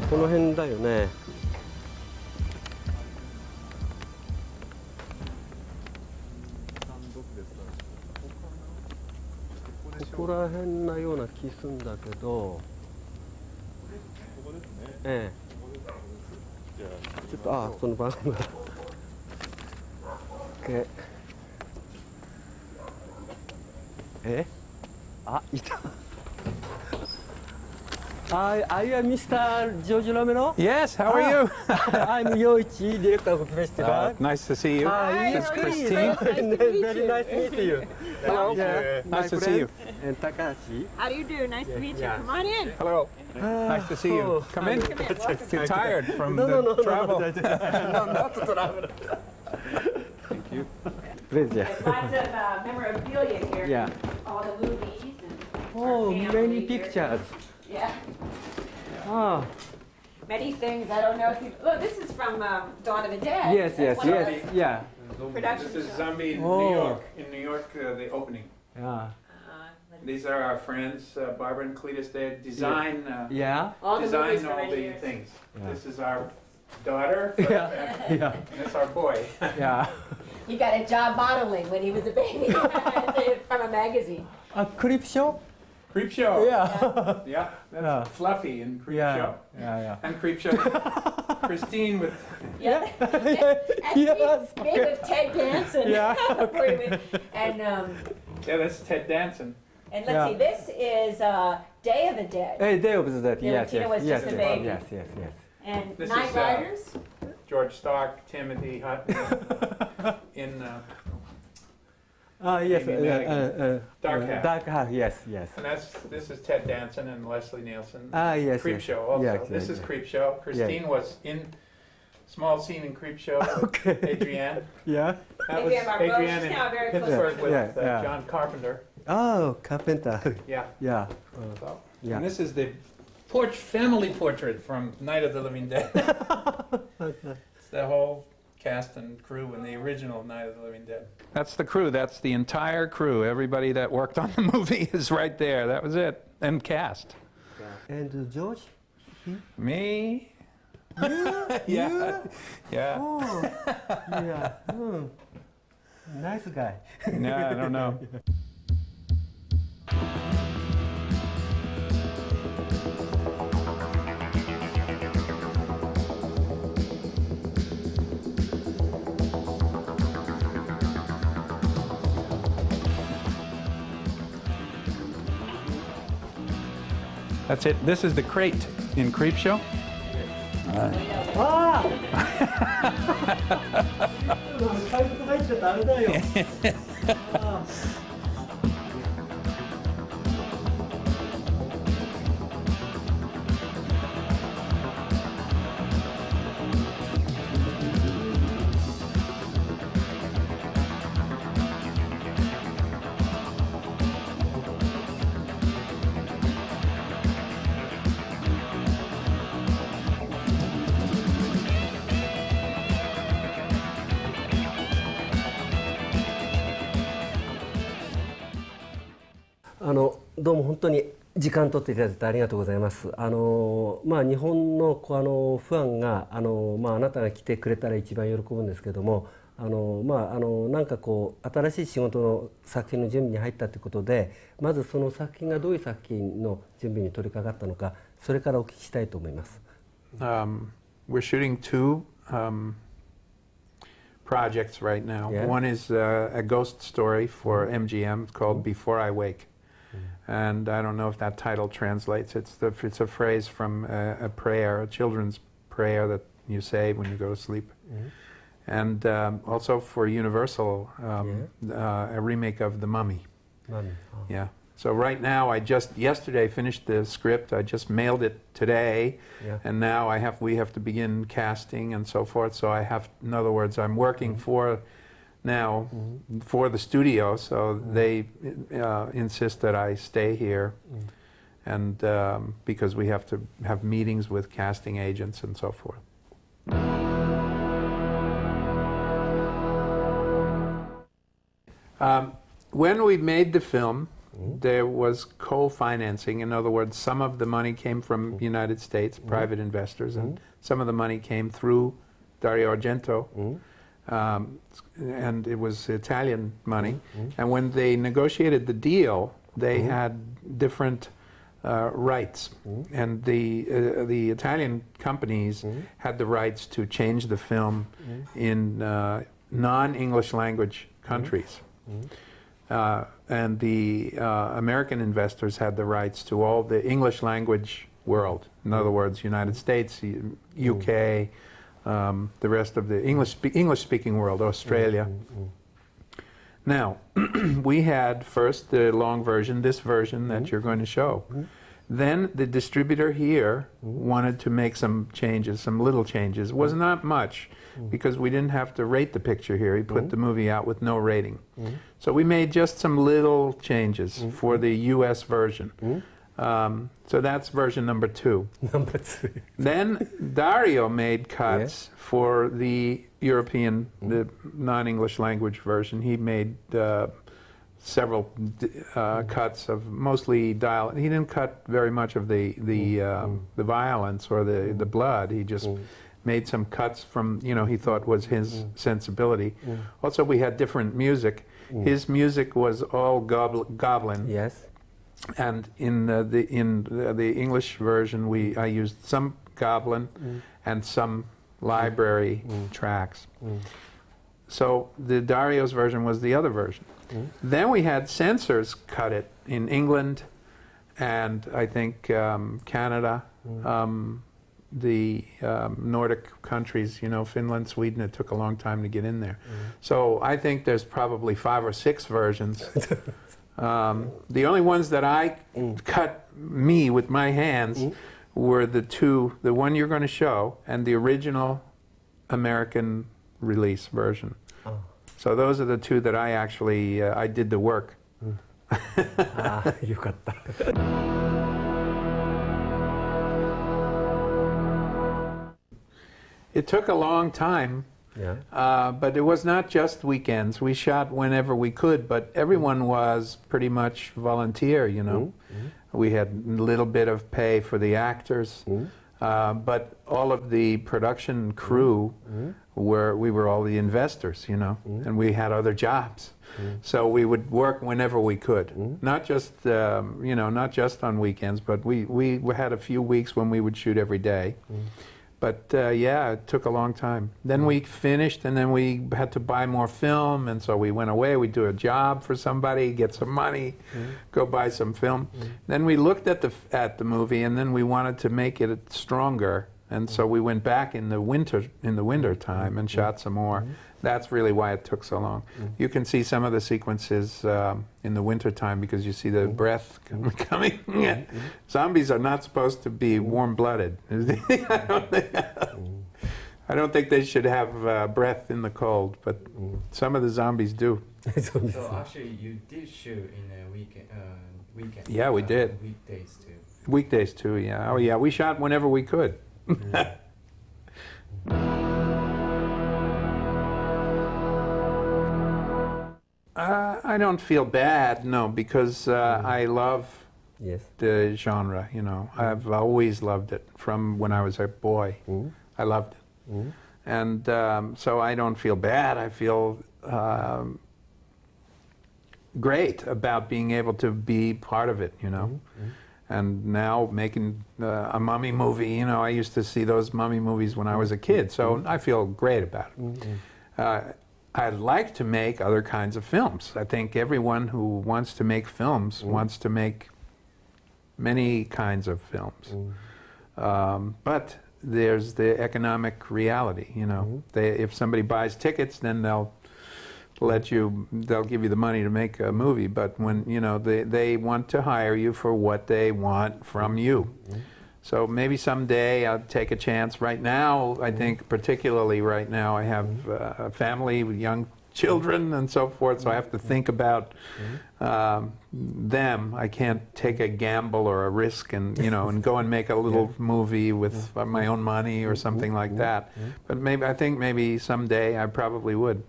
かこの辺だよね。ここら辺なような気すんだけど。ええ。ちょっとその番号が。いた。Are you Mr. George Romero? Yes, how are you? I'm Yoichi, director of the festival. Nice to see you. Hi, It's Christine. Very nice to meet you. Hello. Yeah, Nice to see you. And Takahashi. How do you do? Nice to meet you. Come on in. Hello. Nice to see you. Come in. You're tired from the travel. No, not the travel. Thank you. Pleasure. There's lots of memorabilia here. Yeah. All the movies and Oh, our family many here. pictures. Yeah. Ah. Many things. I don't know if you. Look, this is from Dawn of the Dead. Yes, That's one of yeah. Production This is show. Zombie in Oh. New York. In New York, the opening. Yeah. These are our friends, Barbara and Cletus. They design, Yeah. All the movies design for all many the years. things. Yeah. This is our daughter, Yeah. and Yeah. this our boy. Yeah. He got a job modeling when he was a baby from a magazine. A clip show? Creep Show. Yeah. Yeah, that's Yeah. Fluffy in Creep Yeah. Show. Yeah. And Creep Show. Christine with. Yeah. Yes. Made with Ted Danson. Yeah. And Yeah, that's Ted Danson. let's Yeah. see. This is Day of the Dead. Hey, Day of the Dead. Yeah, Yes, Tina was yes, just a yes, baby. yes. And This Night is, Riders. George Stark, Timothy Hutton in Yes. Amy Madigan. Dark Hat. Dark Hat. Yes. And this is Ted Danson and Leslie Nielsen. Yes. Creep yes. Show also. Yeah, This is yeah. Creep Show. Christine was in small scene in Creep Show with Okay. Adrienne. Yeah. That was Adrienne Barbeau. Adrienne She's in now very close Pittsburgh with Yeah. John Carpenter. Oh, Carpenter. Yeah. Yeah. So, Yeah. And this is the family portrait from Night of the Living Dead. It's the whole cast and crew in the original Night of the Living Dead. That's the crew. That's the entire crew. Everybody that worked on the movie is right there. That was it. And cast. And George? Me? Yeah. Yeah. Oh. Yeah. Nice guy. No, I don't know. That's it. This is the crate in Creep Show. Ah! 怪物入っちゃダメだよ。どうも本当に時間取っていただいてありがとうございます。日本のファンがあなたが来てくれたら一番喜ぶんですけども、なんかこう新しい仕事の作品の準備に入ったということで、まずその作品がどういう作品の準備に取り掛かったのか、それからお聞きしたいと思います。We're shooting two projects right now. Yeah. One is a ghost story for MGM called Before I Wake. And I don't know if that title translates. It's a phrase from a prayer, a children's prayer that you say when you go to sleep. And also for Universal, a remake of The Mummy. Mummy. Oh. Yeah. So right now, I just yesterday finished the script. I just mailed it today, and now we have to begin casting and so forth. So I have, in other words, I'm working for now for the studio. So they insist that I stay here, and because we have to have meetings with casting agents and so forth. When we made the film, there was co-financing. In other words, some of the money came from the United States, private investors, and some of the money came through Dario Argento, and it was Italian money. And when they negotiated the deal, they had different rights, and the Italian companies had the rights to change the film in non-English language countries. And the American investors had the rights to all the English language world. In other words, United States, UK, the rest of the English-speaking world, Australia. Now, we had first the long version, this version that you're going to show. Then the distributor here wanted to make some changes, some little changes. It was not much, because we didn't have to rate the picture here. He put the movie out with no rating. So we made just some little changes for the US version. So that's version number 2. Number 2. Then Dario made cuts for the European, the non-English language version. He made several cuts of mostly dialogue. He didn't cut very much of the violence or the blood. He just made some cuts from, you know, he thought was his sensibility. Also, we had different music. His music was all goblin. Yes. And in the English version, I used some goblin and some library tracks. So the Dario's version was the other version. Then we had censors cut it in England and I think Canada, the Nordic countries, you know, Finland, Sweden. It took a long time to get in there. So I think there's probably 5 or 6 versions. The only ones that I cut with my hands were the one you're going to show and the original American release version. So those are the 2 that I actually, I did the work. よかった。It took a long time. But it was not just weekends. We shot whenever we could, but everyone was pretty much volunteer, you know. We had a little bit of pay for the actors, but all of the production crew we were all the investors, you know, and we had other jobs. So we would work whenever we could, not just, you know, not just on weekends, but we had a few weeks when we would shoot every day. But yeah, it took a long time. Then we finished, and then we had to buy more film, and so we went away. We'd do a job for somebody, get some money, go buy some film. Then we looked at the movie, and then we wanted to make it stronger, and so we went back in the winter time and shot some more. That's really why it took so long. You can see some of the sequences in the winter time because you see the breath coming. Zombies are not supposed to be warm-blooded. I don't think they should have breath in the cold, but some of the zombies do. So actually, you did shoot in a weekend. Yeah, we did. Weekdays too. Weekdays too. Yeah. Oh yeah, we shot whenever we could. I don't feel bad, no, because I love the genre, you know. I've always loved it from when I was a boy. I loved it. And so I don't feel bad. I feel great about being able to be part of it, you know. And now making a mummy movie, you know, I used to see those mummy movies when I was a kid, so I feel great about it. I'd like to make other kinds of films. I think everyone who wants to make films wants to make many kinds of films. But there's the economic reality, you know. If somebody buys tickets, then they'll give you the money to make a movie. But when, you know, they want to hire you for what they want from you. So maybe someday I'll take a chance. Right now, I think particularly right now, I have a family with young children and so forth, so I have to think about them. I can't take a gamble or a risk and, you know, and go and make a little movie with my own money or something like that. But maybe, I think maybe someday I probably would.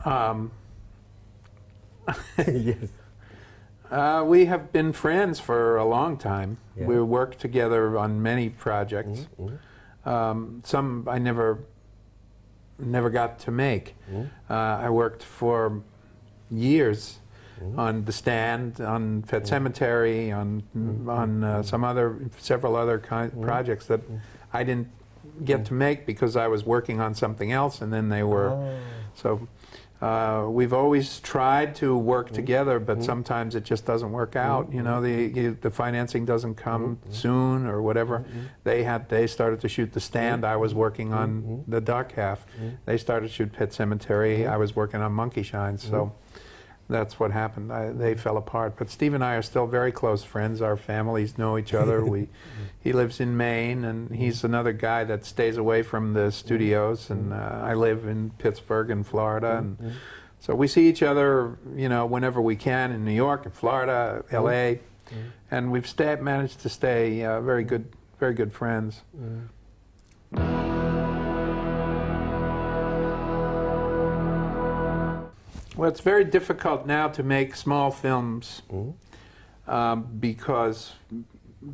Yes. We have been friends for a long time. Yeah. We worked together on many projects. Some I never got to make. I worked for years on The Stand, on Pet Cemetery, on several other projects that I didn't get to make because I was working on something else, and then they were so. We've always tried to work together, but sometimes it just doesn't work out. You know, the financing doesn't come soon or whatever. They started to shoot The Stand. I was working on the dark half. They started to shoot Pet Cemetery. I was working on Monkey Shines. So that's what happened. They fell apart. But Steve and I are still very close friends. Our families know each other. He lives in Maine, and he's another guy that stays away from the studios. And I live in Pittsburgh in Florida, and so we see each other, you know, whenever we can in New York, in Florida, L.A., and we've managed to stay very good friends. Well, it's very difficult now to make small films because,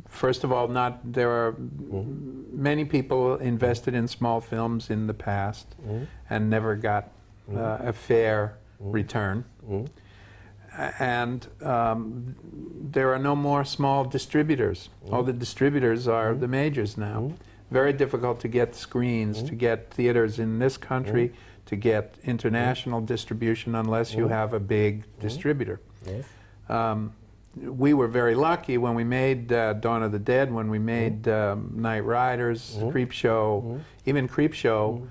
first of all, there are many people invested in small films in the past and never got a fair return. And there are no more small distributors. All the distributors are the majors now. Very difficult to get screens, to get theaters in this country, to get international distribution unless you have a big distributor. Yes. We were very lucky when we made Dawn of the Dead, when we made Night Riders, Creepshow. Even Creepshow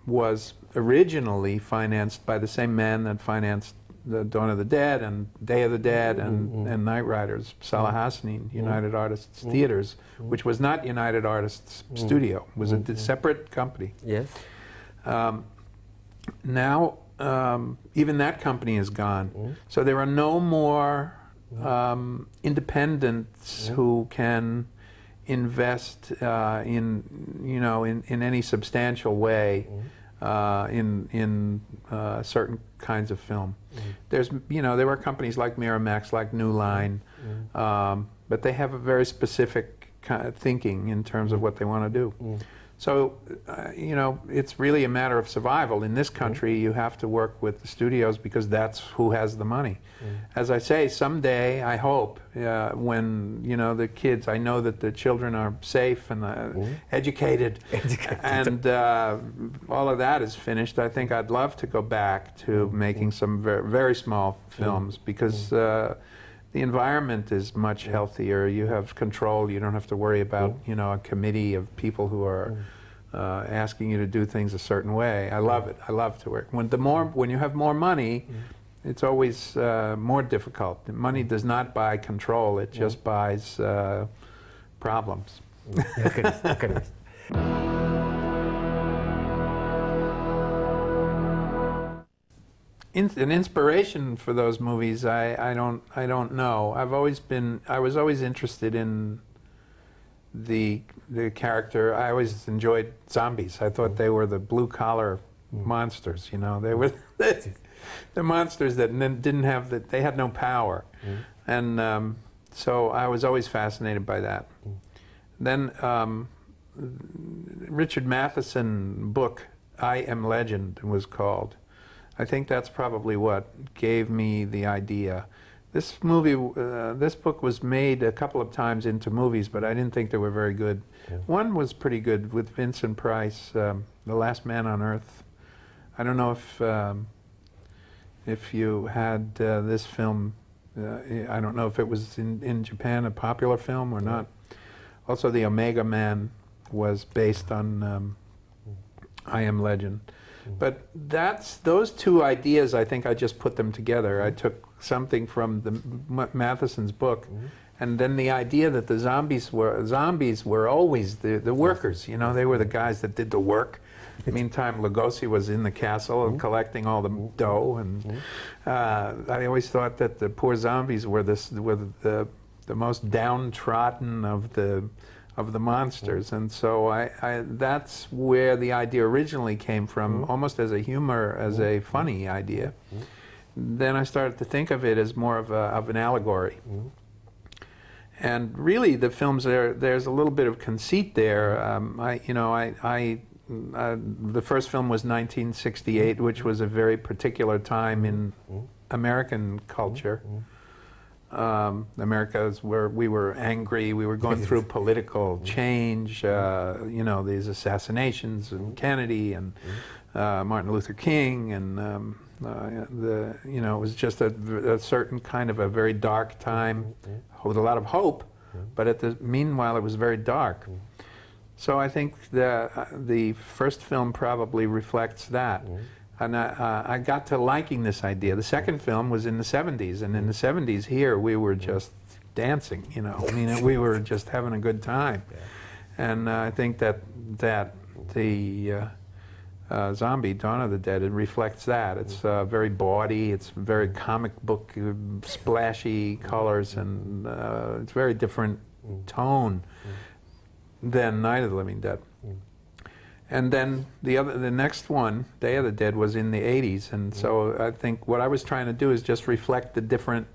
was originally financed by the same man that financed the Dawn of the Dead and Day of the Dead and Night Riders, Salah Hassanin, United Artists Theaters, which was not United Artists Studio. It was a separate company. Yes. Now, even that company is gone. So there are no more independents who can invest in any substantial way in certain kinds of film. There were companies like Miramax, like New Line, but they have a very specific kind of thinking in terms of what they want to do. So, it's really a matter of survival. In this country, you have to work with the studios because that's who has the money. As I say, someday, I hope, when, the kids, I know that the children are safe and educated, and all of that is finished, I think I'd love to go back to making some very, very small films because the environment is much healthier. You have control. You don't have to worry about a committee of people who are asking you to do things a certain way. I love it. I love to work. When you have more money, it's always more difficult. Money does not buy control. It just buys problems. An inspiration for those movies, I don't know. I was always interested in the character. I always enjoyed zombies. I thought they were the blue collar monsters. They were the monsters that didn't have they had no power, and so I was always fascinated by that. Then Richard Matheson book, I Am Legend, was called. I think that's probably what gave me the idea. This book was made a couple of times into movies, but I didn't think they were very good. One was pretty good with Vincent Price, The Last Man on Earth. I don't know if you had this film. I don't know if it was in Japan a popular film or not. Also, The Omega Man was based on I Am Legend. But those two ideas, I think I just put them together. I took something from the Matheson's book, and then the idea that the zombies were always the workers. They were the guys that did the work. Meantime, Lugosi was in the castle and collecting all the dough, and I always thought that the poor zombies were the most downtrodden of the of the monsters. And so that's where the idea originally came from, almost as a humor, as a funny idea. Then I started to think of it as more of an allegory. And really, the films there's a little bit of conceit there. The first film was 1968, which was a very particular time in American culture. America is where we were angry. We were going through political change. These assassinations and Kennedy and Martin Luther King, and it was just a certain kind of a very dark time with a lot of hope, but meanwhile it was very dark. So I think the first film probably reflects that. And I got to liking this idea. The second film was in the 70s, and in the 70s here we were just dancing, we were just having a good time. And I think that the Zombie, Dawn of the Dead, it reflects that. It's very bawdy, it's very comic book, splashy colors, and it's very different tone than Night of the Living Dead. And then the next one, Day of the Dead, was in the 80s, and so I think what I was trying to do is just reflect the different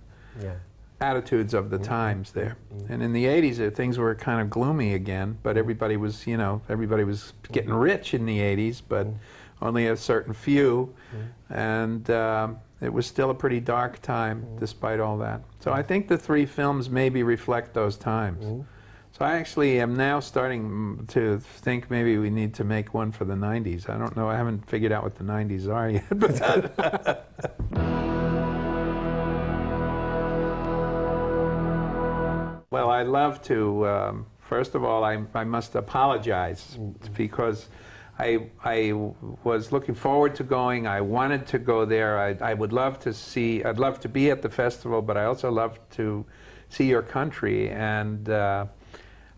attitudes of the times there. And in the 80s, things were kind of gloomy again, but everybody was getting rich in the 80s, but only a certain few, and it was still a pretty dark time despite all that. So I think the three films maybe reflect those times. So I actually am now starting to think maybe we need to make one for the 90s. I don't know, I haven't figured out what the 90s are yet. But well, I'd love to, first of all, I must apologize because I was looking forward to going. I wanted to go there. I would love to see, I'd love to be at the festival, but I also love to see your country. And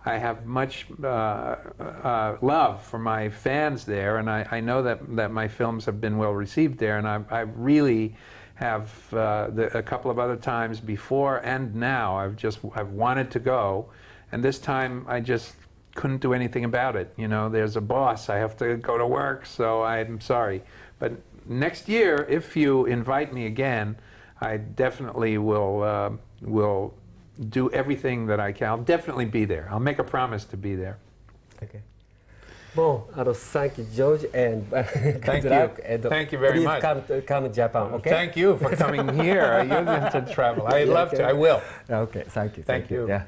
I have much love for my fans there, and I know that my films have been well received there, and I really have a couple of other times before and now I've wanted to go, and this time I just couldn't do anything about it. There's a boss, I have to go to work, so I'm sorry. But next year, if you invite me again, I definitely will do everything that I can. I'll definitely be there. I'll make a promise to be there. Okay. Bon, thank you, George, and thank you. And thank you very much. Come to Japan, okay? Thank you for coming here. You have to travel. I'd love to. I will. Okay, thank you. Thank you. Yeah.